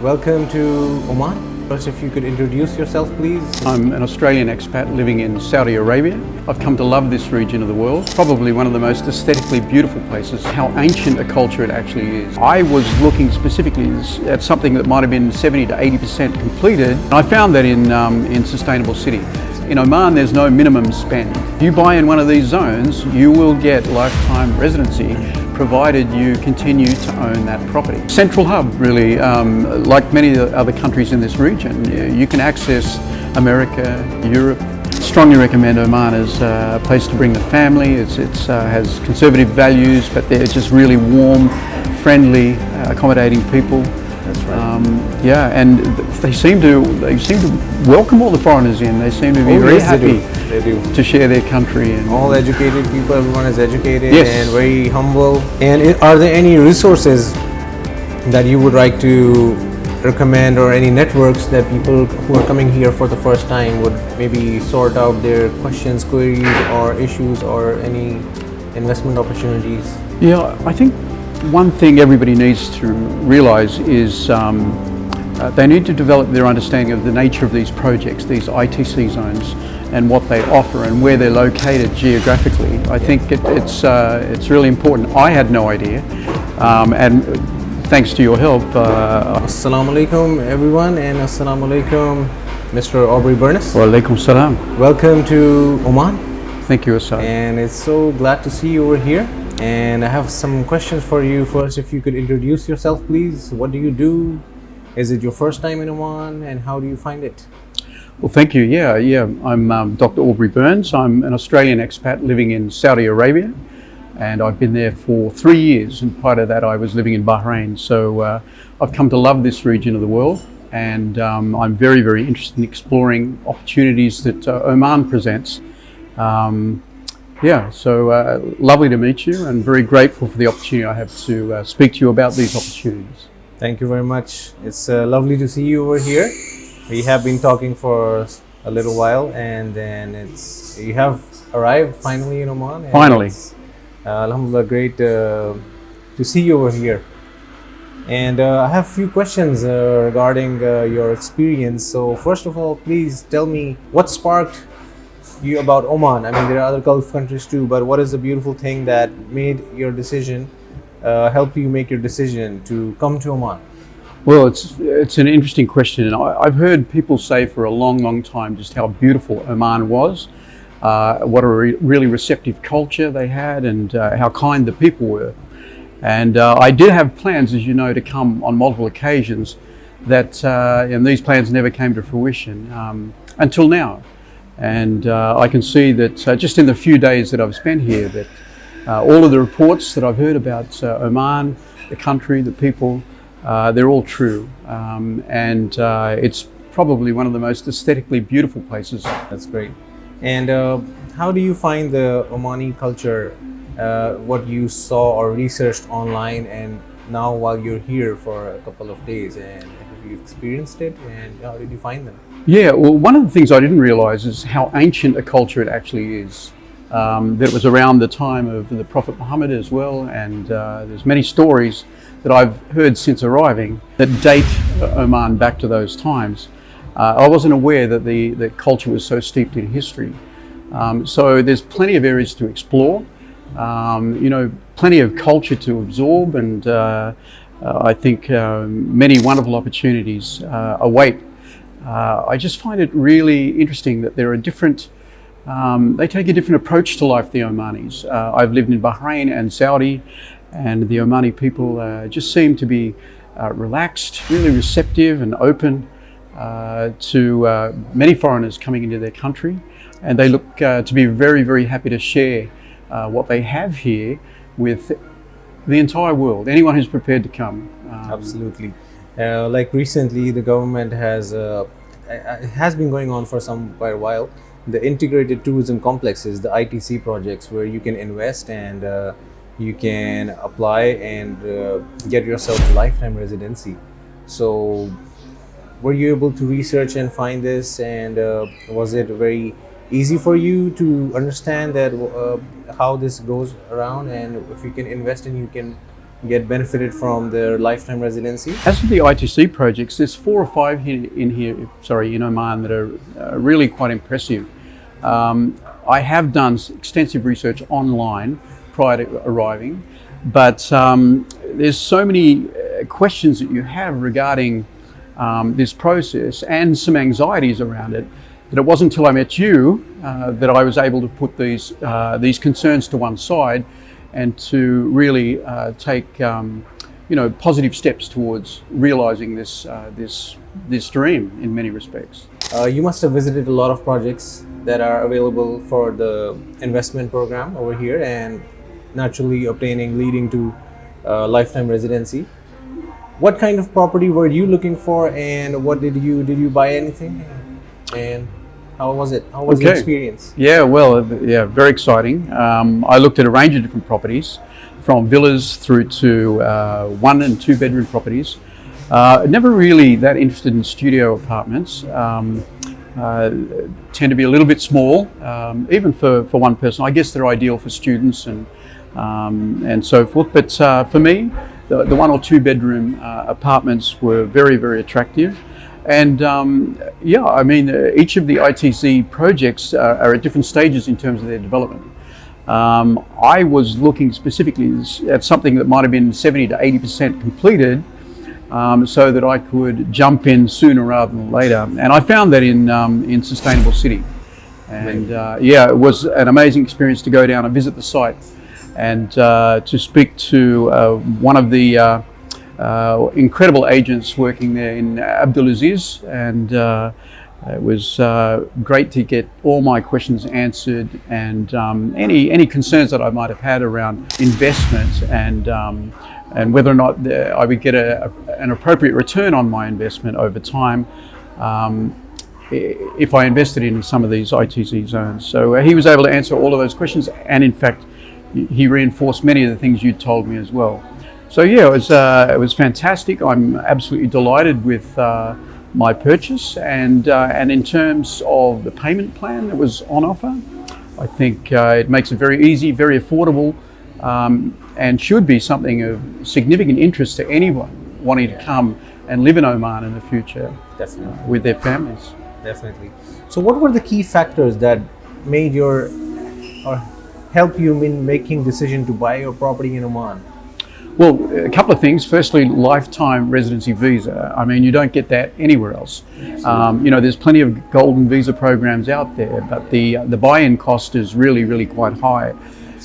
Welcome to Oman. First, if you could introduce yourself, please. I'm an Australian expat living in Saudi Arabia. I've come to love this region of the world. Probably one of the most aesthetically beautiful places. How ancient a culture it actually is. I was looking specifically at something that might have been 70 to 80% completed. I found that in sustainable city. In Oman, there's no minimum spend. If you buy in one of these zones, you will get lifetime residency, provided you continue to own that property. Central hub, really, like many other countries in this region. You can access America, Europe. Strongly recommend Oman as a place to bring the family. It has conservative values, but they're just really warm, friendly, accommodating people. That's right. Yeah, and they seem to welcome all the foreigners in. They seem to be very happy to share their country. And all educated people, everyone is educated Yes. and very humble. And are there any resources that you would like to recommend, or any networks that people who are coming here for the first time would maybe sort out their questions, queries, or issues, or any investment opportunities? Yeah, I think one thing everybody needs to realize is they need to develop their understanding of the nature of these projects, these ITC zones, and what they offer and where they're located geographically. I think it's really important. I had no idea, and thanks to your help. Assalamu alaikum everyone, and assalamu alaikum Mr. Aubry Byrnes. Wa alaikum salam. Welcome to Oman, Thank you, Asad. and it's so glad to see you over here. And I have some questions for you. First, if you could introduce yourself, please. What do you do? Is it your first time in Oman, and how do you find it? Well, thank you. Yeah. I'm Dr. Aubry Byrnes. I'm an Australian expat living in Saudi Arabia, and I've been there for 3 years. And prior to that, I was living in Bahrain. So I've come to love this region of the world, and I'm very, very interested in exploring opportunities that Oman presents. Lovely to meet you, and very grateful for the opportunity I have to speak to you about these opportunities. Thank you very much. It's lovely to see you over here. We have been talking for a little while, and then you have arrived finally in Oman. And Finally. it's, Alhamdulillah, great to see you over here. And I have a few questions regarding your experience. So first of all, please tell me what sparked you about Oman. I mean, there are other Gulf countries too, but what is the beautiful thing that made your decision, helped you make your decision to come to Oman? Well, it's an interesting question, and I've heard people say for a long, long time just how beautiful Oman was, what a really receptive culture they had, and how kind the people were. And I did have plans, as you know, to come on multiple occasions, and these plans never came to fruition until now. And I can see that just in the few days that I've spent here, that all of the reports that I've heard about Oman, the country, the people, they're all true. And it's probably one of the most aesthetically beautiful places. That's great. And how do you find the Omani culture, what you saw or researched online, and now while you're here for a couple of days, and have you experienced it, and how did you find them? Yeah, well, one of the things I didn't realize is how ancient a culture it actually is. That it was around the time of the Prophet Muhammad as well, and there's many stories that I've heard since arriving that date Oman back to those times. I wasn't aware that the culture was so steeped in history. So there's plenty of areas to explore, plenty of culture to absorb, and I think many wonderful opportunities await. I just find it really interesting that there are different, they take a different approach to life, the Omanis. I've lived in Bahrain and Saudi, and the Omani people just seem to be relaxed, really receptive and open to many foreigners coming into their country. And they look to be very, very happy to share what they have here with the entire world, anyone who's prepared to come. Absolutely. Like recently, the government has it has been going on for quite a while, the integrated tourism complexes, the ITC projects, where you can invest and you can apply and get yourself a lifetime residency. So were you able to research and find this, and was it very easy for you to understand that how this goes around, and if you can invest and you can get benefited from their lifetime residency? As for the ITC projects, there's 4 or 5 in Oman that are really quite impressive. I have done extensive research online prior to arriving, but there's so many questions that you have regarding this process and some anxieties around it, that it wasn't until I met you that I was able to put these concerns to one side and to really take positive steps towards realizing this dream in many respects. You must have visited a lot of projects that are available for the investment program over here, and naturally leading to lifetime residency. What kind of property were you looking for, and what did you buy anything, and how was it? How was the experience? Yeah, well, very exciting. I looked at a range of different properties, from villas through to 1 and 2 bedroom properties. Never really that interested in studio apartments. Tend to be a little bit small, even for one person. I guess they're ideal for students and so forth. But for me, the 1 or 2 bedroom apartments were very, very attractive. And each of the ITC projects are at different stages in terms of their development. I was looking specifically at something that might have been 70 to 80% completed, so that I could jump in sooner rather than later. And I found that in Sustainable City. And it was an amazing experience to go down and visit the site and to speak to one of the incredible agents working there in Abdulaziz, and it was great to get all my questions answered, and any concerns that I might have had around investment and whether or not I would get an appropriate return on my investment over time if I invested in some of these ITC zones. So he was able to answer all of those questions, and in fact he reinforced many of the things you told me as well. So yeah, it was fantastic. I'm absolutely delighted with my purchase, and in terms of the payment plan that was on offer, I think it makes it very easy, very affordable, and should be something of significant interest to anyone wanting to come and live in Oman in the future. Definitely. With their families. Definitely. So what were the key factors that made or help you in making decision to buy your property in Oman? Well, a couple of things. Firstly, lifetime residency visa. I mean, you don't get that anywhere else. There's plenty of golden visa programs out there, but the buy-in cost is really, really quite high.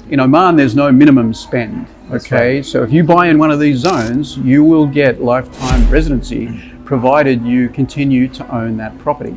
In Oman, there's no minimum spend. Okay, right. So if you buy in one of these zones, you will get lifetime residency, provided you continue to own that property.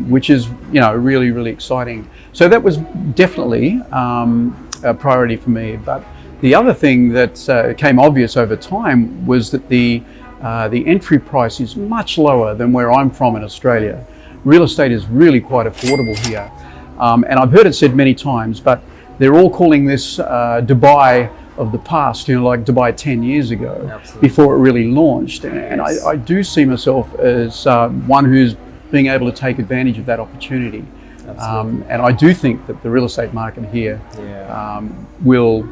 Which is, really, really exciting. So that was definitely a priority for me. But the other thing that came obvious over time was that the entry price is much lower than where I'm from in Australia. Real estate is really quite affordable here. And I've heard it said many times, but they're all calling this Dubai of the past, like Dubai 10 years ago. Absolutely. Before it really launched. And yes. I do see myself as one who's being able to take advantage of that opportunity. And I do think that the real estate market here will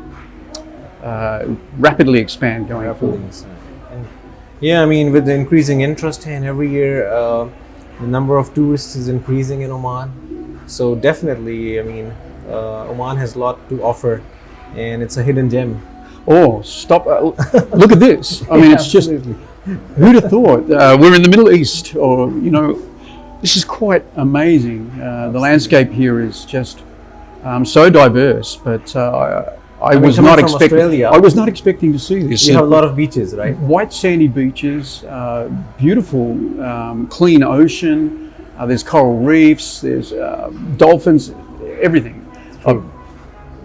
rapidly expand going forward. Yeah, I mean, with the increasing interest, and every year the number of tourists is increasing in Oman. So definitely, I mean, Oman has a lot to offer, and it's a hidden gem. Oh, stop. Look at this. I mean, it's just, who'd have thought? We're in the Middle East, or, this is quite amazing. The landscape here is just so diverse, but I was not expecting to see this. You have a lot of beaches, right? White sandy beaches, beautiful, clean ocean. There's coral reefs. There's dolphins. Everything.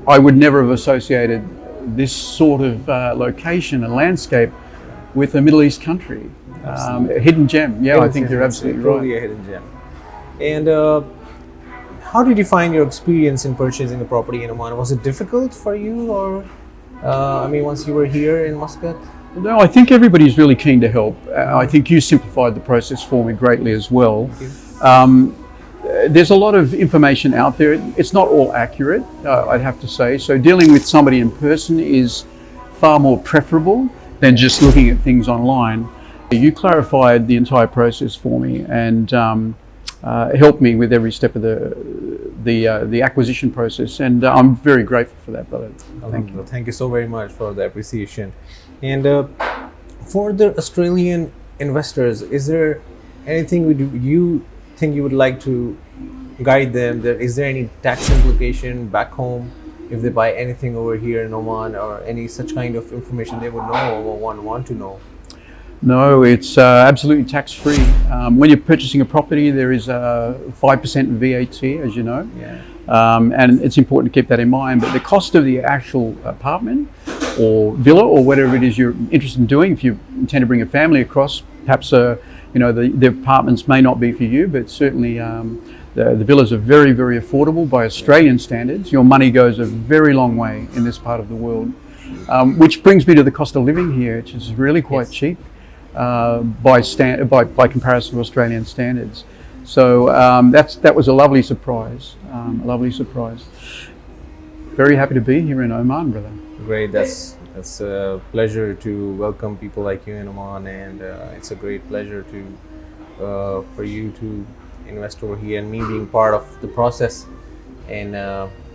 I would never have associated this sort of location and landscape with a Middle East country. A hidden gem. Yeah, I think you're absolutely right. Totally a hidden gem. And how did you find your experience in purchasing a property in Oman? Was it difficult for you, or once you were here in Muscat? No, I think everybody's really keen to help. I think you simplified the process for me greatly as well. There's a lot of information out there. It's not all accurate, I'd have to say. So dealing with somebody in person is far more preferable than just looking at things online. You clarified the entire process for me and helped me with every step of the acquisition process, and I'm very grateful for that, brother. Thank you. Thank you so very much for the appreciation. And for the Australian investors, is there anything you think you would like to guide them? Is there any tax implication back home if they buy anything over here in Oman, or any such kind of information they would know or want to know? No, it's absolutely tax-free. When you're purchasing a property, there is a 5% VAT, as you know. Yeah. And it's important to keep that in mind. But the cost of the actual apartment or villa or whatever it is you're interested in doing, if you intend to bring a family across, perhaps the apartments may not be for you, but certainly the villas are very, very affordable by Australian standards. Your money goes a very long way in this part of the world, which brings me to the cost of living here, which is really quite cheap by comparison to Australian standards. So that was a lovely surprise. Very happy to be here in Oman, brother. Great, that's a pleasure to welcome people like you in Oman, and it's a great pleasure for you to invest over here, and me being part of the process and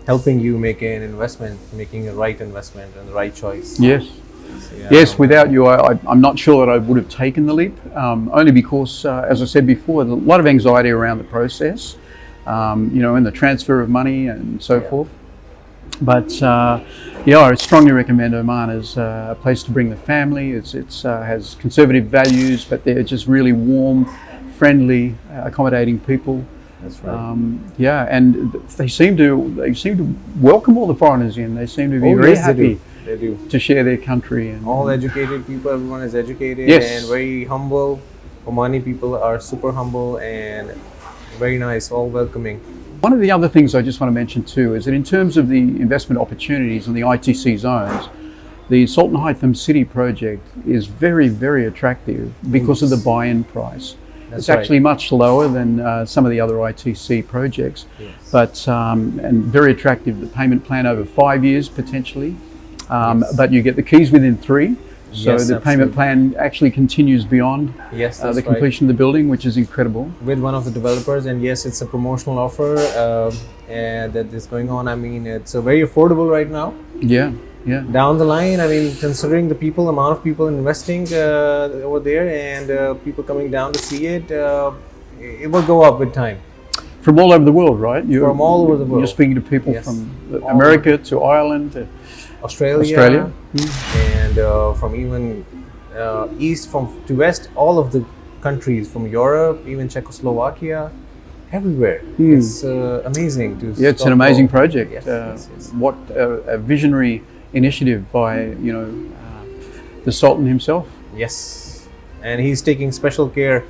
helping you make an investment, making a right investment and the right choice. Yes. So, yeah. Yes, without you, I'm not sure that I would have taken the leap, only because, as I said before, there's a lot of anxiety around the process, and the transfer of money and so forth. But I strongly recommend Oman as a place to bring the family. It has conservative values, but they're just really warm, friendly, accommodating people. That's right. And they seem to welcome all the foreigners in. They seem to be very happy. They do. To share their country. And all educated people, everyone is educated. Yes. And very humble. Omani people are super humble and very nice, all welcoming. One of the other things I just want to mention too is that in terms of the investment opportunities in the ITC zones, the Sultan Height City project is very, very attractive because of the buy-in price. It's actually much lower than some of the other ITC projects, but and very attractive. The payment plan over 5 years potentially. But you get the keys within 3, so the payment plan actually continues beyond the completion of the building, which is incredible. With one of the developers, and yes, it's a promotional offer that is going on. I mean, it's very affordable right now. Yeah. Down the line, I mean, considering the amount of people investing over there, and people coming down to see it, it will go up with time. From all over the world, right? From all over the world. You're speaking to people from America to Ireland to Australia. And from even east to west, all of the countries, from Europe, even Czechoslovakia, everywhere. It's amazing to see. Yeah, it's an amazing project. Yes. What a visionary initiative by the Sultan himself. Yes, and he's taking special care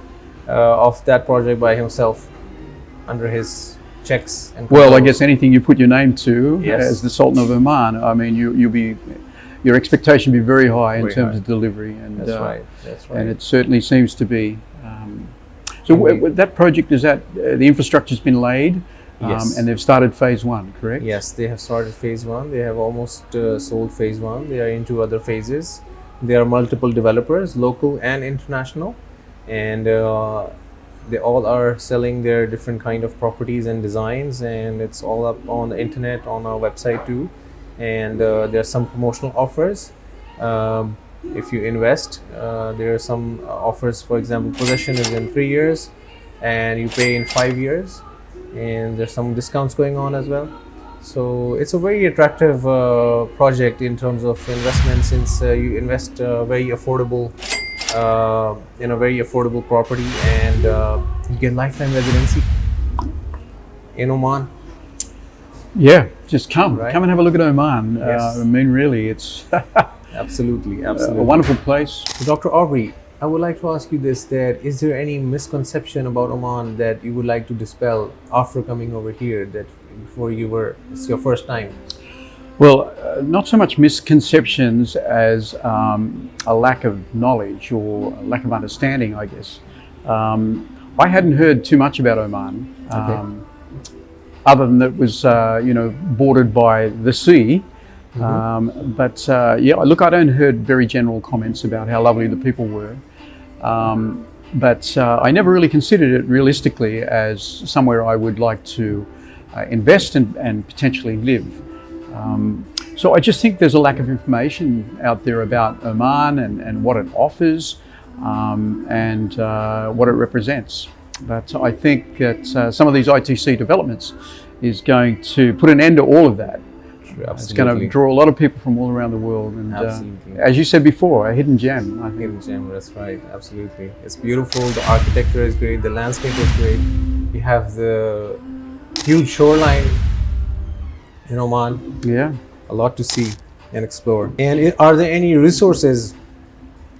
of that project by himself, under his checks and controls. Well, I guess anything you put your name to as the Sultan of Oman, I mean, your expectation will be very high in terms of delivery, and that's right. And it certainly seems to be. So that project, is that the infrastructure's been laid, and they've started phase 1, correct? Yes, they have started phase 1. They have almost sold phase 1. They are into other phases. There are multiple developers, local and international, and they all are selling their different kind of properties and designs, and it's all up on the internet, on our website too. And there are some promotional offers. If you invest, there are some offers. For example, possession is in 3 years and you pay in 5 years, and there's some discounts going on as well. So it's a very attractive project in terms of investment, since you invest very affordable in a very affordable property, and you get lifetime residency in Oman. Yeah, just come and have a look at Oman. I mean, really, it's absolutely a wonderful place. Dr. Aubry, I would like to ask you this: that is there any misconception about Oman that you would like to dispel after coming over here, that before it's your first time? Well, not so much misconceptions as a lack of knowledge or a lack of understanding, I guess. I hadn't heard too much about Oman, other than that it was bordered by the sea, Yeah, look, I don't heard very general comments about how lovely the people were. I never really considered it realistically as somewhere I would like to invest and potentially live. So I just think there's a lack of information out there about Oman and what it offers and what it represents. But I think that some of these ITC developments is going to put an end to all of that. It's going to draw a lot of people from all around the world, and as you said before, a hidden gem. I think. Hidden gem, that's right. Absolutely, it's beautiful. The architecture is great. The landscape is great. You have the huge shoreline in Oman. Yeah, a lot to see and explore. And are there any resources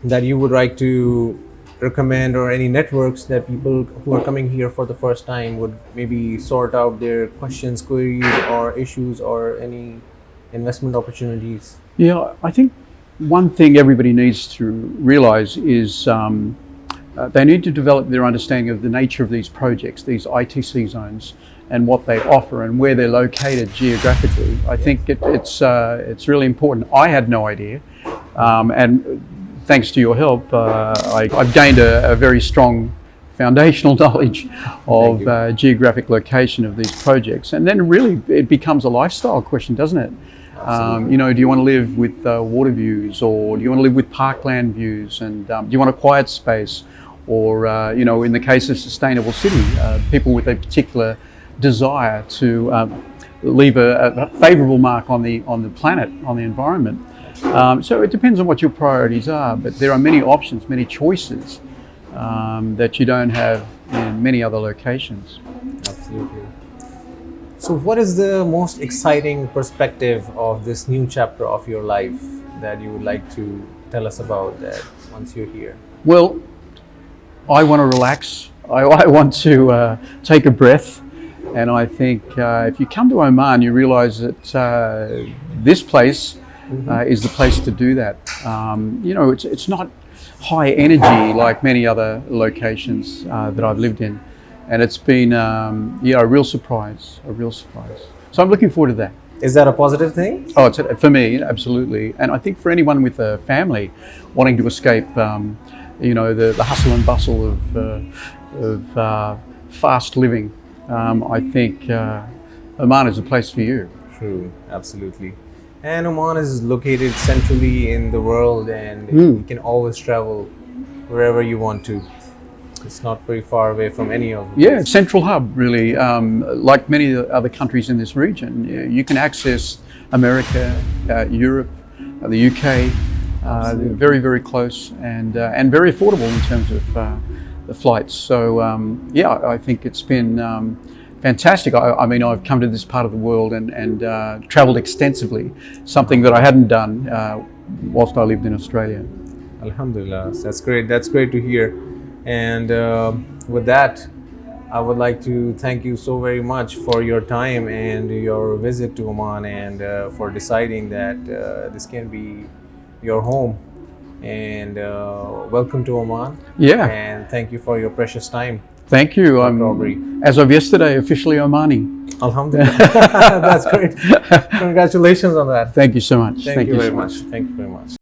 that you would like to recommend, or any networks that people who are coming here for the first time would maybe sort out their questions, queries, or issues, or any investment opportunities? Yeah, I think one thing everybody needs to realize is they need to develop their understanding of the nature of these projects, these ITC zones, and what they offer and where they're located geographically. I think it's really important. I had no idea, and thanks to your help, I've gained a very strong foundational knowledge of geographic location of these projects. And then really it becomes a lifestyle question, doesn't it? You know, do you want to live with water views, or do you want to live with parkland views, and do you want a quiet space, or you know, in the case of sustainable city, people with a particular desire to leave a favourable mark on the planet, on the environment. So it depends on what your priorities are, but there are many options, many choices that you don't have in many other locations. Absolutely. So what is the most exciting perspective of this new chapter of your life that you would like to tell us about that once you're here? Well, I want to relax. I want to take a breath. And I think if you come to Oman, you realize that this place is the place to do that. You know, it's not high energy like many other locations that I've lived in. And it's been, yeah, a real surprise. So I'm looking forward to that. Is that a positive thing? Oh, it's for me, absolutely. And I think for anyone with a family wanting to escape, you know, the hustle and bustle of fast living, I think Oman is a place for you. True, absolutely. And Oman is located centrally in the world, and you can always travel wherever you want to. It's not very far away from any of them. Yeah, central hub, really. Like many other countries in this region, you can access America, Europe, the UK. They're very, very close and very affordable in terms of the flights. So yeah, I think it's been fantastic. I mean, I've come to this part of the world and travelled extensively, something that I hadn't done whilst I lived in Australia. Alhamdulillah, that's great. That's great to hear. And with that, I would like to thank you so very much for your time and your visit to Oman, and for deciding that this can be your home. And welcome to Oman. Yeah. And thank you for your precious time. Thank you. I'm Aubry. As of yesterday, officially Omani. Alhamdulillah. That's great. Congratulations on that. Thank you so much. Thank you very much. Thank you very much.